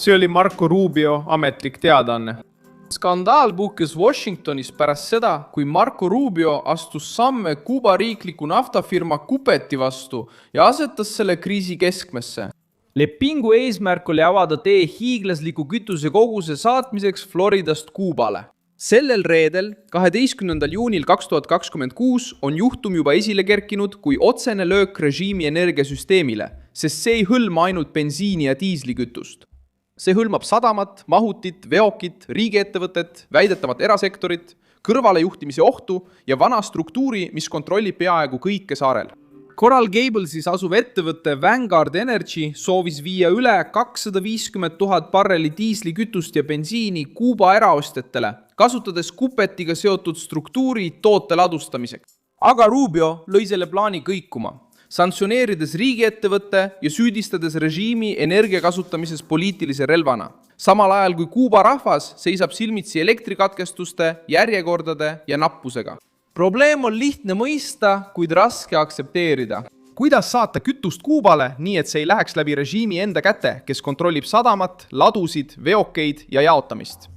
See oli Marco Rubio ametlik teadaanne. Skandaal puhkes Washingtonis pärast seda, kui Marco Rubio astus samme Kuuba riikliku naftafirma Cupeti vastu ja asetas selle kriisi keskmesse. Lepingu eesmärk oli avada tee hiiglasliku kütusekoguse saatmiseks Floridast Kuubale. Sellel reedel, 12. juunil 2026 on juhtum juba esile kerkinud kui otsene löök režiimi energiasüsteemile, sest see ei hõlma ainult bensiini ja diislikütust. See hõlmab sadamat, mahutit, veokit, riigiettevõtet, väidetavat erasektorit, kõrvalejuhtimise ohtu ja vana struktuuri, mis kontrollib peaaegu kõike saarel. Coral Gablesis asuv ettevõte Vanguard Energy soovis viia üle 250 000 barreli diislikütust ja bensiini Kuuba eraostjatele, kasutades Cupetiga seotud struktuuri toote ladustamiseks. Aga Rubio lõi selle plaani kõikuma, sanktsioneerides riigiettevõtte ja süüdistades režiimi energia kasutamises poliitilise relvana. Samal ajal kui Kuuba rahvas seisab silmitsi elektrikatkestuste, järjekordade ja nappusega. Probleem on lihtne mõista, kuid raske aktsepteerida. Kuidas saata kütust Kuubale nii, et see ei läheks läbi režiimi enda käte, kes kontrollib sadamat, ladusid, veokeid ja jaotamist?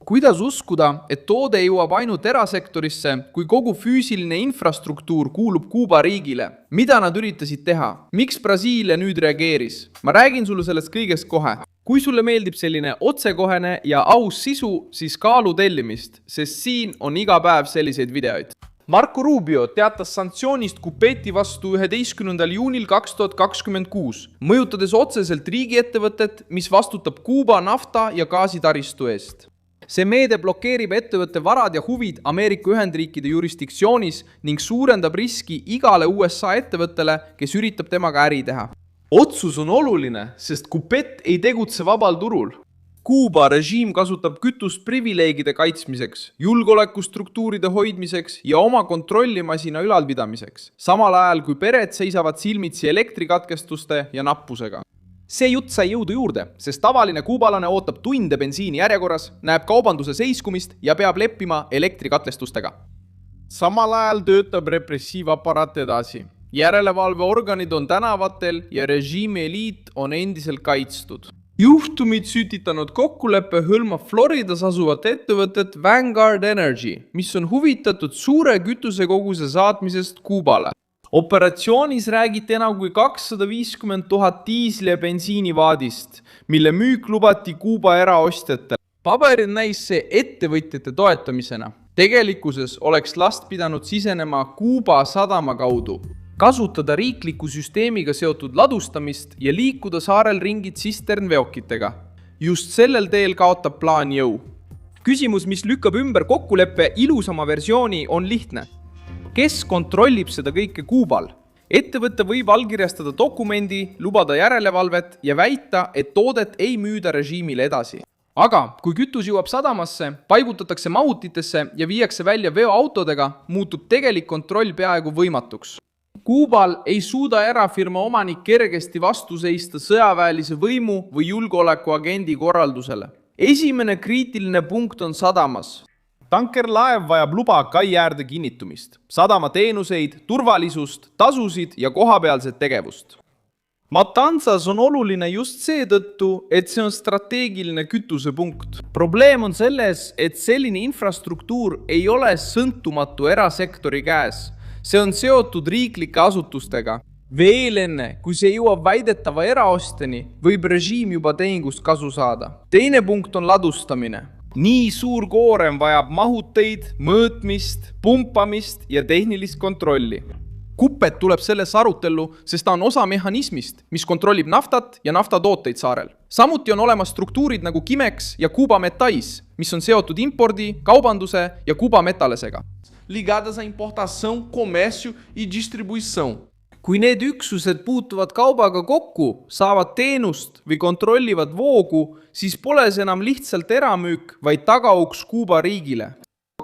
Kuidas uskuda, et toode jõuab ainult erasektorisse, kui kogu füüsiline infrastruktuur kuulub Kuuba riigile? Mida nad üritasid teha? Miks Brasiilia nüüd reageeris? Ma räägin sulle sellest kõigest kohe. Kui sulle meeldib selline otsekohene ja aus sisu, siis kaalu tellimist, sest siin on iga päev selliseid videoid. Marco Rubio teatas sanktsioonist Cupeti vastu 11. juunil 2026, mõjutades otseselt riigiettevõtet, mis vastutab Kuuba nafta ja gaasitaristu eest. See meede blokeerib ettevõtte varad ja huvid Ameerika Ühendriikide jurisdiktsioonis ning suurendab riski igale USA ettevõttele, kes üritab temaga äri teha. Otsus on oluline, sest Cupet ei tegutse vabal turul. Kuuba režiim kasutab kütust privileegide kaitsmiseks, julgeolekustruktuuride hoidmiseks ja oma kontrollimasina ülalpidamiseks, samal ajal kui pered seisavad silmitsi elektrikatkestuste ja nappusega. See jutt sai jõudu juurde, sest tavaline kuubalane ootab tunde bensiini järjekorras, näeb kaubanduse seiskumist ja peab leppima elektrikatlestustega. Samal ajal töötab repressiivaparaat edasi. Järelevalveorganid on tänavatel ja režiimi eliit on endiselt kaitstud. Juhtumid süütitanud kokkuleppe hõlmab Floridas asuvat ettevõtet Vanguard Energy, mis on huvitatud suure kütusekoguse saatmisest Kuubale. Operatsioonis räägiti enam kui 250 000 diisli- ja bensiinivaadist, mille müük lubati Kuuba eraostjatele. Paberil näis see ettevõtjate toetamisena. Tegelikkuses oleks last pidanud sisenema Kuuba sadama kaudu, kasutada riikliku süsteemiga seotud ladustamist ja liikuda saarel ringi tsisternveokitega. Just sellel teel kaotab plaan jõu. Küsimus, mis lükkab ümber kokkuleppe ilusama versiooni, on lihtne. Kes kontrollib seda kõike Kuubal? Ettevõte võib allkirjastada dokumendi, lubada järelevalvet ja väita, et toodet ei müüda režiimile edasi. Aga kui kütus jõuab sadamasse, paigutatakse mahutitesse ja viiakse välja veoautodega, muutub tegelik kontroll peaaegu võimatuks. Kuubal ei suuda erafirma omanik kergesti vastu seista sõjaväelise võimu või julgeolekuagendi korraldusele. Esimene kriitiline punkt on sadamas. Tankerlaev vajab luba kai äärde kinnitumist, sadamateenuseid, turvalisust, tasusid ja kohapealset tegevust. Matanzas on oluline just seetõttu, et see on strateegiline kütusepunkt. Probleem on selles, et selline infrastruktuur ei ole sõltumatu erasektori käes. See on seotud riiklike asutustega. Veel enne, kui see jõuab väidetava eraostjani, võib režiim juba tehingust kasu saada. Teine punkt on ladustamine. Nii suur koorem vajab mahuteid, mõõtmist, pumpamist ja tehnilist kontrolli. Cupet tuleb sellesse arutellu, sest ta on osa mehhanismist, mis kontrollib naftat ja naftatooteid saarel. Samuti on olemas struktuurid nagu Kimex ja Kuuba Metais, mis on seotud impordi, kaubanduse ja Kuuba metalesega. Ligadas a importação, comércio e distribuição. Kui need üksused puutuvad kaubaga kokku, saavad teenust või kontrollivad voogu, siis pole see enam lihtsalt eramüük, vaid tagauks Kuuba riigile.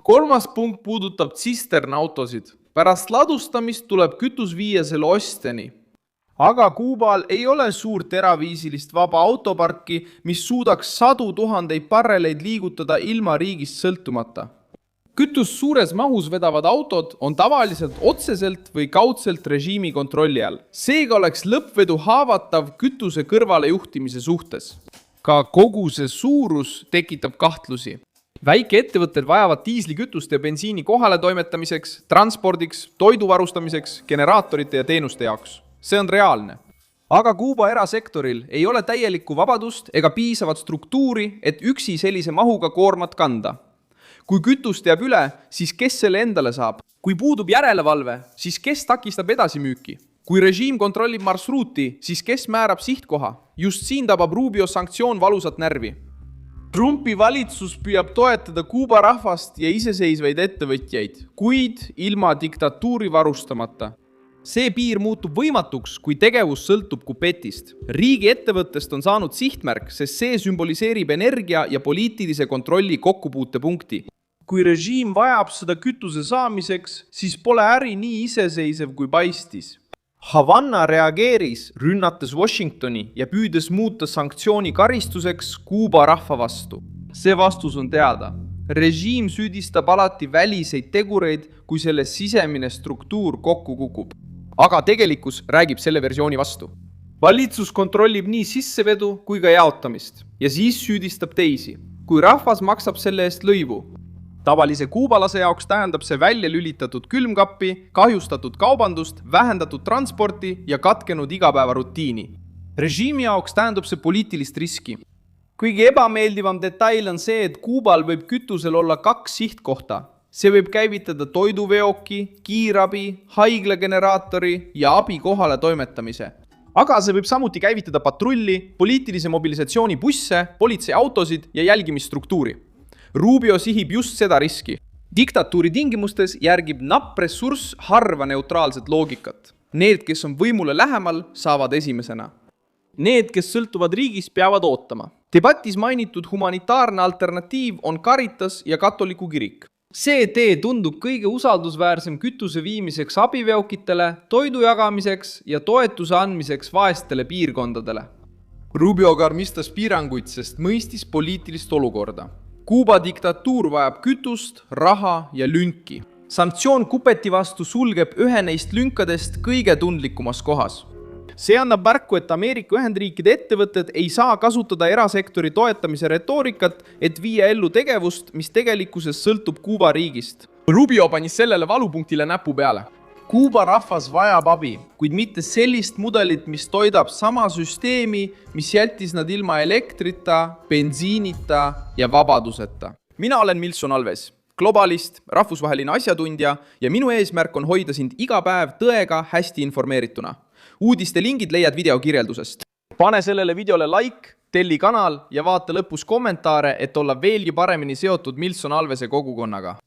Kolmas punkt puudutab tsisternautosid. Pärast ladustamist tuleb kütus viia selle ostjani. Aga Kuubal ei ole suurt eraviisilist vaba autoparki, mis suudaks 100 000 barreleid liigutada ilma riigist sõltumata. Kütus suures mahus vedavad autod on tavaliselt otseselt või kaudselt režiimi kontrolli all. Seega oleks lõppvedu haavatav kütuse kõrvale juhtimise suhtes. ka koguse suurus tekitab kahtlusi. väikeettevõtted vajavad diislikütust ja bensiini kohaletoimetamiseks, transpordiks, toidu varustamiseks, generaatorite ja teenuste jaoks. See on reaalne. Aga Kuuba erasektoril ei ole täielikku vabadust ega piisavat struktuuri, et üksi sellise mahuga koormat kanda. Kui kütust jääb üle, siis kes selle endale saab? Kui puudub järelevalve, siis kes takistab edasimüüki? Kui režiim kontrollib marsruuti, siis kes määrab sihtkoha? Just siin tabab Rubio sanktsioon valusat närvi. Trumpi valitsus püüab toetada Kuuba rahvast ja iseseisvaid ettevõtjaid, kuid ilma diktatuuri varustamata. See piir muutub võimatuks, kui tegevus sõltub kupetist. Riigi ettevõttest on saanud sihtmärk, sest see sümboliseerib energia ja poliitilise kontrolli kokkupuutepunkti. Kui režiim vajab seda kütuse saamiseks, siis pole äri nii iseseisev kui paistis. Havanna reageeris, rünnates Washingtoni ja püüdes muuta sanktsiooni karistuseks Kuuba rahva vastu. See vastus on teada. Režiim süüdistab alati väliseid tegureid, kui selle sisemine struktuur kokku kukub. Aga tegelikkus räägib selle versiooni vastu. Valitsus kontrollib nii sissevedu kui ka jaotamist ja siis süüdistab teisi, kui rahvas maksab selle eest lõivu. Tavalise kuubalase jaoks tähendab see välja lülitatud külmkappi, kahjustatud kaubandust, vähendatud transporti ja katkenud igapäevarutiini. Režiimi jaoks tähendab see poliitilist riski. Kuigi ebameeldivam detail on see, et Kuubal võib kütusel olla 2 sihtkohta. See võib käivitada toiduveoki, kiirabi, haiglageneraatori ja abi kohale toimetamise. Aga see võib samuti käivitada patrulli, poliitilise mobilisatsiooni busse, politseiautosid ja jälgimisstruktuuri. Rubio sihib just seda riski. Diktatuuri tingimustes järgib napp ressurss harva neutraalset loogikat. Need, kes on võimule lähemal, saavad esimesena. Need, kes sõltuvad riigist, peavad ootama. Debatis mainitud humanitaarne alternatiiv on Caritas ja katoliku kirik. See tee tundub kõige usaldusväärsem kütuse viimiseks abiveokitele, toidu jagamiseks ja toetuse andmiseks vaestele piirkondadele. Rubio karmistas piiranguid, sest mõistis poliitilist olukorda. Kuuba diktatuur vajab kütust, raha ja lünki. Sanktsioon kupeti vastu sulgeb ühe neist lünkadest kõige tundlikumas kohas. See annab märku, et Ameerika Ühendriikide ettevõtted ei saa kasutada erasektori toetamise retoorikat, et viia ellu tegevust, mis tegelikkuses sõltub Kuuba riigist. Rubio pani sellele valupunktile näpu peale. Kuuba rahvas vajab abi, kuid mitte sellist mudelit, mis toidab sama süsteemi, mis jättis nad ilma elektrita, bensiinita ja vabaduseta. Mina olen Milson Alves, globalist, rahvusvaheline asjatundja ja minu eesmärk on hoida sind iga päev tõega hästi informeerituna. Uudiste lingid leiad video kirjeldusest. Pane sellele videole like, telli kanal ja vaata lõpus kommentaare, et olla veelgi paremini seotud Milson Alvese kogukonnaga.